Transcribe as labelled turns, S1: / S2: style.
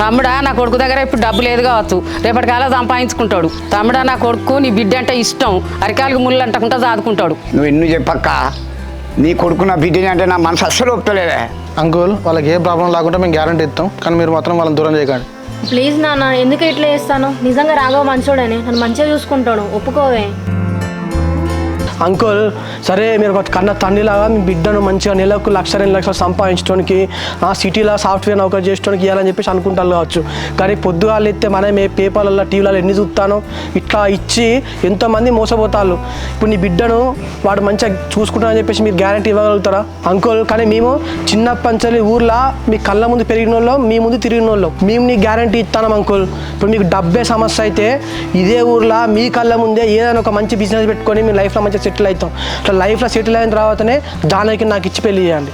S1: తమ్ముడా నా కొడుకు దగ్గర ఇప్పుడు డబ్బు లేదు కావచ్చు, రేపటికాల సంపాదించుకుంటాడు. తమ్ముడా నా కొడుకు నీ బిడ్డ అంటే ఇష్టం, అరికాలకు ముళ్ళు అంటకుండా సాదుకుంటాడు.
S2: నువ్వు ఎన్ని చెప్పక్క, నీ కొడుకు నా బిడ్డని అంటే నా మనసు అస్సలు ఒప్పుతలేదే.
S3: అంకుల్ వాళ్ళకి ఏ ప్రాబ్లం లేకుండా మేము గ్యారంటీ ఇస్తాం, కానీ మీరు మాత్రం వాళ్ళని దూరం చేయకండి.
S4: ప్లీజ్ నాన్న, ఎందుకు ఇట్లా చేస్తాను? నిజంగా రాఘవ మంచోడని, నన్ను మంచిగా చూసుకుంటాడు, ఒప్పుకోవే.
S5: అంకుల్ సరే, మీరు ఒక కన్న తండ్రిలాగా మీ బిడ్డను మంచిగా నెలకు 1,00,000 2 లక్షలు సంపాదించడానికి ఆ సిటీలో సాఫ్ట్వేర్ నౌకరీ చేయడానికి ఇవ్వాలని చెప్పేసి అనుకుంటారు కావచ్చు. కానీ పొద్దుగాలు ఎత్తే మనం పేపర్లలో టీవీలలో ఎన్ని చూస్తానో ఇట్లా ఇచ్చి ఎంతోమంది మోసపోతారు. ఇప్పుడు నీ బిడ్డను వాడు మంచిగా చూసుకుంటానని చెప్పేసి మీరు గ్యారంటీ ఇవ్వగలుగుతారా అంకుల్? కానీ మేము చిన్నప్పంచలి ఊర్లో మీ కళ్ళ ముందు పెరిగిన వాళ్ళం, మీ ముందు తిరిగిన వాళ్ళం, మేము నీ గ్యారంటీ ఇస్తాం అంకుల్. ఇప్పుడు మీకు డబ్బే సమస్య అయితే ఇదే ఊర్లో మీ కళ్ళ ముందే ఏదైనా ఒక మంచి బిజినెస్ పెట్టుకొని మీ లైఫ్లో మంచిగా సెటిల్ అవుతాం. అట్లా లైఫ్లో సెటిల్ అయిన తర్వాతనే జానకి నాకు ఇచ్చి పెళ్లి చేయండి.